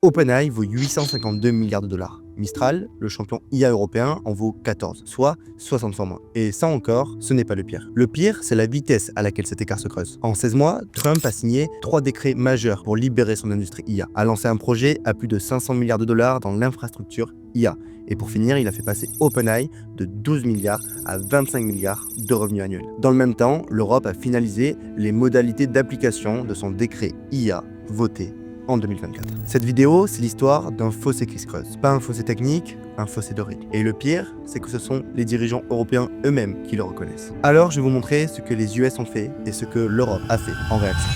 OpenAI vaut 852 milliards de dollars. Mistral, le champion IA européen, en vaut 14, soit 60 fois moins. Et ça encore, ce n'est pas le pire. Le pire, c'est la vitesse à laquelle cet écart se creuse. En 16 mois, Trump a signé 3 décrets majeurs pour libérer son industrie IA, a lancé un projet à plus de 500 milliards de dollars dans l'infrastructure IA. Et pour finir, il a fait passer OpenAI de 12 milliards à 25 milliards de revenus annuels. Dans le même temps, l'Europe a finalisé les modalités d'application de son décret IA voté en 2024. Cette vidéo, c'est l'histoire d'un fossé qui se creuse. Pas un fossé technique, un fossé de rythme. Et le pire, c'est que ce sont les dirigeants européens eux-mêmes qui le reconnaissent. Alors, je vais vous montrer ce que les US ont fait et ce que l'Europe a fait en réaction.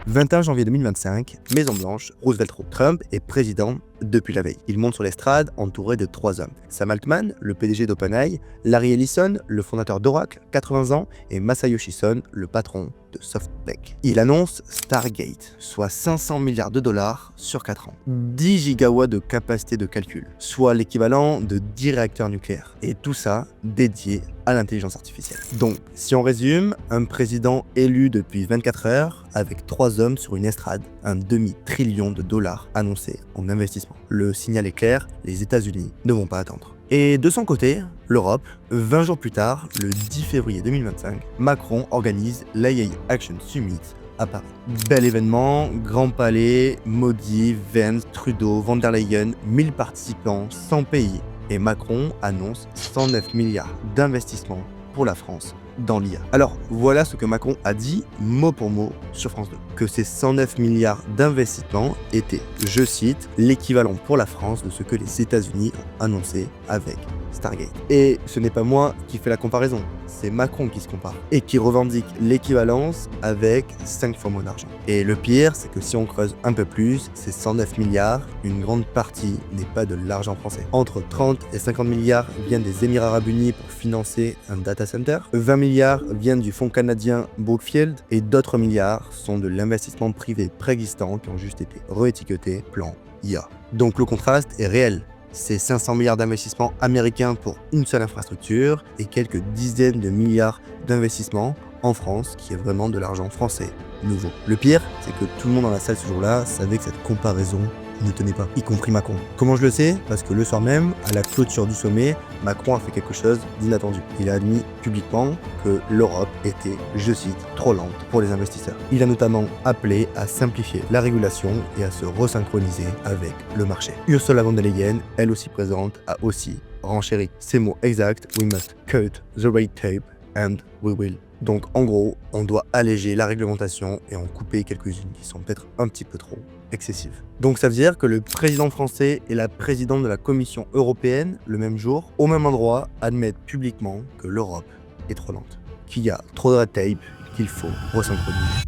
21 janvier 2025, Maison-Blanche, Roosevelt Road. Trump est président depuis la veille. Il monte sur l'estrade entouré de 3 hommes. Sam Altman, le PDG d'OpenAI, Larry Ellison, le fondateur d'Oracle, 80 ans, et Masayoshi Son, le patron de SoftBank. Il annonce Stargate, soit 500 milliards de dollars sur 4 ans. 10 gigawatts de capacité de calcul, soit l'équivalent de 10 réacteurs nucléaires. Et tout ça dédié à l'intelligence artificielle. Donc, si on résume, un président élu depuis 24 heures, avec 3 hommes sur une estrade, un demi-trillion de dollars annoncés en investissement. Le signal est clair, les États-Unis ne vont pas attendre. Et de son côté, l'Europe, 20 jours plus tard, le 10 février 2025, Macron organise l'AI Action Summit à Paris. Bel événement, Grand Palais, Modi, Vance, Trudeau, Van der Leyen, 1000 participants, 100 pays. Et Macron annonce 109 milliards d'investissements pour la France dans l'IA. Alors, voilà ce que Macron a dit mot pour mot sur France 2. Que ces 109 milliards d'investissements étaient, je cite, l'équivalent pour la France de ce que les États-Unis ont annoncé avec Stargate. Et ce n'est pas moi qui fais la comparaison, c'est Macron qui se compare et qui revendique l'équivalence avec 5 fois moins d'argent. Et le pire, c'est que si on creuse un peu plus, ces 109 milliards, une grande partie n'est pas de l'argent français. Entre 30 et 50 milliards viennent des Émirats Arabes Unis pour financer un data center, 20 milliards viennent du fonds canadien Brookfield et d'autres milliards sont de l'investissement privé préexistant qui ont juste été réétiquetés plan IA. Donc le contraste est réel. C'est 500 milliards d'investissements américains pour une seule infrastructure et quelques dizaines de milliards d'investissements en France, qui est vraiment de l'argent français nouveau. Le pire, c'est que tout le monde dans la salle ce jour-là savait que cette comparaison ne tenait pas, y compris Macron. Comment je le sais? Parce que le soir même, à la clôture du sommet, Macron a fait quelque chose d'inattendu. Il a admis publiquement que l'Europe était, je cite, trop lente pour les investisseurs. Il a notamment appelé à simplifier la régulation et à se resynchroniser avec le marché. Ursula von der Leyen, elle aussi présente, a aussi renchéri. Ces mots exacts: we must cut the red tape and we will. Donc en gros, on doit alléger la réglementation et en couper quelques-unes qui sont peut-être un petit peu trop excessives. Donc ça veut dire que le président français et la présidente de la Commission européenne, le même jour, au même endroit, admettent publiquement que l'Europe est trop lente, qu'il y a trop de red tape, qu'il faut resynchroniser.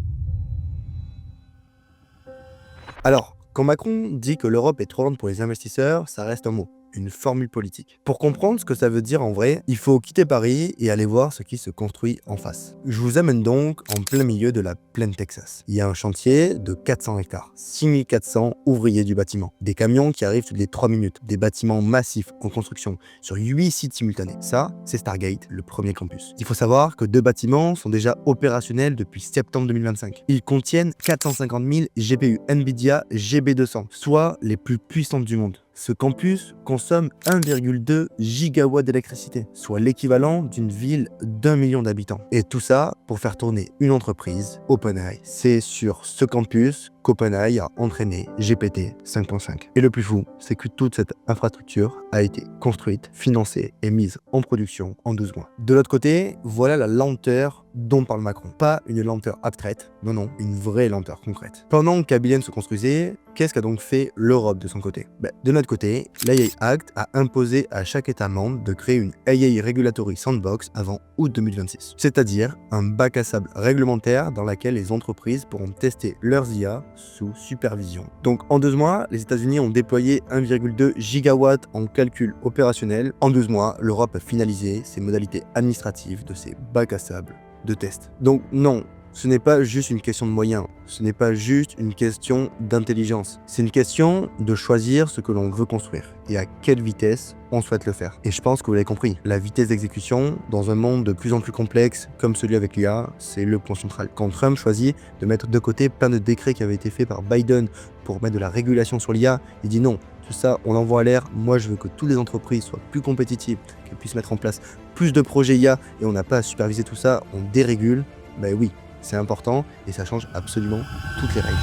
Alors, quand Macron dit que l'Europe est trop lente pour les investisseurs, ça reste un mot, une formule politique. Pour comprendre ce que ça veut dire en vrai, il faut quitter Paris et aller voir ce qui se construit en face. Je vous amène donc en plein milieu de la plaine Texas. Il y a un chantier de 400 hectares, 6400 ouvriers du bâtiment, des camions qui arrivent toutes les 3 minutes, des bâtiments massifs en construction sur 8 sites simultanés. Ça, c'est Stargate, le premier campus. Il faut savoir que 2 bâtiments sont déjà opérationnels depuis septembre 2025. Ils contiennent 450 000 GPU NVIDIA GB200, soit les plus puissantes du monde. Ce campus consomme 1,2 gigawatts d'électricité, soit l'équivalent d'une ville d'1 million d'habitants. Et tout ça pour faire tourner une entreprise, OpenAI. C'est sur ce campus qu'OpenAI a entraîné GPT 5.5. Et le plus fou, c'est que toute cette infrastructure a été construite, financée et mise en production en 12 mois. De l'autre côté, voilà la lenteur dont parle Macron. Pas une lenteur abstraite, non, une vraie lenteur concrète. Pendant que Kabylie se construisait, qu'est-ce qu'a donc fait l'Europe de son côté? De notre côté, l'AI Act a imposé à chaque État membre de créer une AI Regulatory Sandbox avant août 2026. C'est-à-dire un bac à sable réglementaire dans laquelle les entreprises pourront tester leurs IA sous supervision. Donc en 12 mois, les États-Unis ont déployé 1,2 gigawatts en calcul opérationnel. En 12 mois, l'Europe a finalisé ses modalités administratives de ces bacs à sable de test. Donc non, Ce n'est pas juste une question de moyens, ce n'est pas juste une question d'intelligence. C'est une question de choisir ce que l'on veut construire et à quelle vitesse on souhaite le faire. Et je pense que vous l'avez compris, la vitesse d'exécution, dans un monde de plus en plus complexe comme celui avec l'IA, c'est le point central. Quand Trump choisit de mettre de côté plein de décrets qui avaient été faits par Biden pour mettre de la régulation sur l'IA, il dit non, tout ça on l'envoie à l'air, moi je veux que toutes les entreprises soient plus compétitives, qu'elles puissent mettre en place plus de projets IA et on n'a pas à superviser tout ça, on dérégule. Ben oui, c'est important et ça change absolument toutes les règles.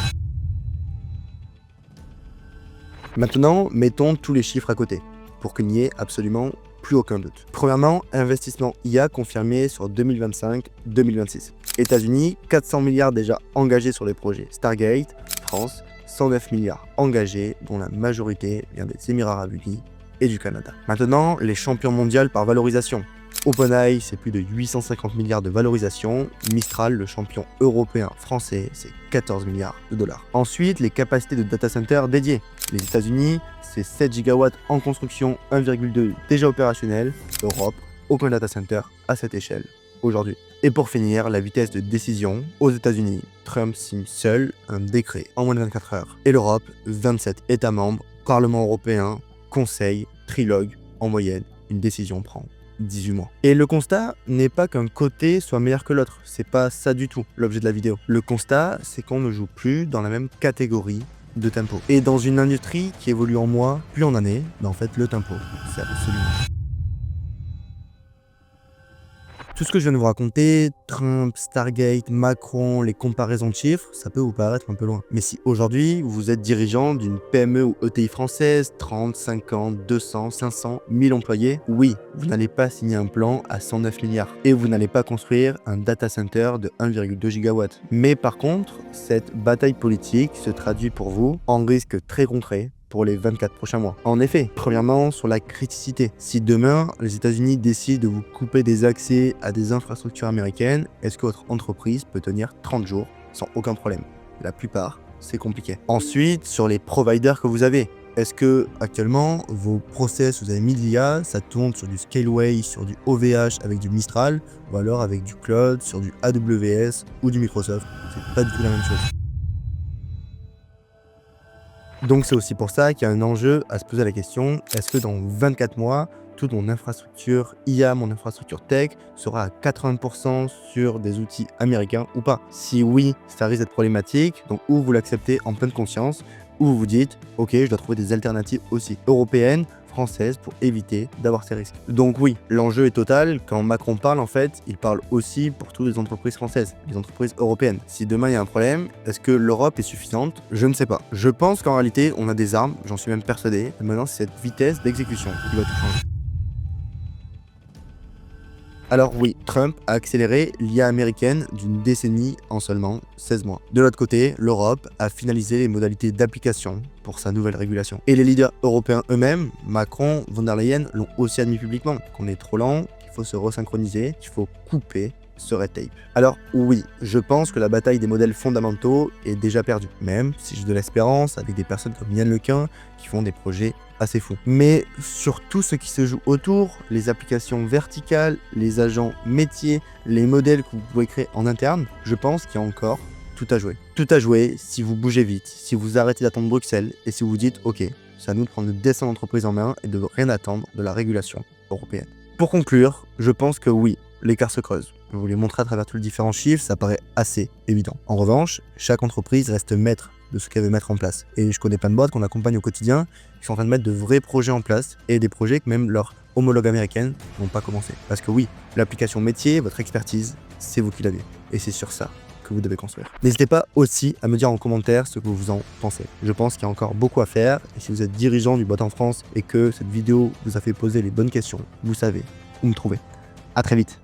Maintenant, mettons tous les chiffres à côté pour qu'il n'y ait absolument plus aucun doute. Premièrement, investissement IA confirmé sur 2025-2026. États-Unis, 400 milliards déjà engagés sur les projets Stargate. France, 109 milliards engagés, dont la majorité vient des Émirats Arabes Unis et du Canada. Maintenant, les champions mondiaux par valorisation. OpenAI, c'est plus de 850 milliards de valorisation. Mistral, le champion européen français, c'est 14 milliards de dollars. Ensuite, les capacités de data center dédiées. Les États-Unis, c'est 7 gigawatts en construction, 1,2 déjà opérationnel. Europe, aucun data center à cette échelle aujourd'hui. Et pour finir, la vitesse de décision. Aux États-Unis, Trump signe seul un décret en moins de 24 heures. Et l'Europe, 27 États membres, Parlement européen, Conseil, trilogue, en moyenne, une décision prend 18 mois. Et le constat n'est pas qu'un côté soit meilleur que l'autre, c'est pas ça du tout l'objet de la vidéo. Le constat, c'est qu'on ne joue plus dans la même catégorie de tempo. Et dans une industrie qui évolue en mois, plus en année, en fait le tempo, c'est absolument... Tout ce que je viens de vous raconter, Trump, Stargate, Macron, les comparaisons de chiffres, ça peut vous paraître un peu loin. Mais si aujourd'hui, vous êtes dirigeant d'une PME ou ETI française, 30, 50, 200, 500, 1000 employés, oui, vous n'allez pas signer un plan à 109 milliards. Et vous n'allez pas construire un data center de 1,2 gigawatts. Mais par contre, cette bataille politique se traduit pour vous en risque très concret pour les 24 prochains mois. En effet, premièrement, sur la criticité. Si demain, les États-Unis décident de vous couper des accès à des infrastructures américaines, est-ce que votre entreprise peut tenir 30 jours sans aucun problème? La plupart, c'est compliqué. Ensuite, sur les providers que vous avez. Est-ce que actuellement vos process, vous avez mis l'IA, ça tourne sur du Scaleway, sur du OVH avec du Mistral, ou alors avec du cloud, sur du AWS ou du Microsoft? C'est pas du tout la même chose. Donc c'est aussi pour ça qu'il y a un enjeu à se poser la question, est-ce que dans 24 mois, toute mon infrastructure IA, mon infrastructure tech sera à 80% sur des outils américains ou pas? Si oui, ça risque d'être problématique, donc ou vous l'acceptez en pleine conscience, ou vous vous dites, ok, je dois trouver des alternatives aussi européennes, françaises pour éviter d'avoir ces risques. Donc oui, l'enjeu est total. Quand Macron parle, en fait, il parle aussi pour toutes les entreprises françaises, les entreprises européennes. Si demain il y a un problème, est-ce que l'Europe est suffisante? Je ne sais pas. Je pense qu'en réalité, on a des armes, j'en suis même persuadé. Maintenant, c'est cette vitesse d'exécution qui va tout changer. Alors oui, Trump a accéléré l'IA américaine d'une décennie en seulement 16 mois. De l'autre côté, l'Europe a finalisé les modalités d'application pour sa nouvelle régulation. Et les leaders européens eux-mêmes, Macron, von der Leyen, l'ont aussi admis publiquement, qu'on est trop lent, qu'il faut se resynchroniser, qu'il faut couper ce red tape. Alors oui, je pense que la bataille des modèles fondamentaux est déjà perdue, même si j'ai de l'espérance avec des personnes comme Yann Lequin qui font des projets assez fous. Mais sur tout ce qui se joue autour, les applications verticales, les agents métiers, les modèles que vous pouvez créer en interne, je pense qu'il y a encore tout à jouer. Tout à jouer si vous bougez vite, si vous arrêtez d'attendre Bruxelles et si vous dites ok, c'est à nous de prendre le destin d'entreprise en main et de rien attendre de la régulation européenne. Pour conclure, je pense que oui, l'écart se creuse. Je vous l'ai montré à travers tous les différents chiffres, ça paraît assez évident. En revanche, chaque entreprise reste maître de ce qu'elle veut mettre en place. Et je connais plein de boîtes qu'on accompagne au quotidien qui sont en train de mettre de vrais projets en place et des projets que même leurs homologues américaines n'ont pas commencé. Parce que oui, l'application métier, votre expertise, c'est vous qui l'avez. Et c'est sur ça que vous devez construire. N'hésitez pas aussi à me dire en commentaire ce que vous en pensez. Je pense qu'il y a encore beaucoup à faire. Et si vous êtes dirigeant du Bot en France et que cette vidéo vous a fait poser les bonnes questions, vous savez où me trouver. À très vite.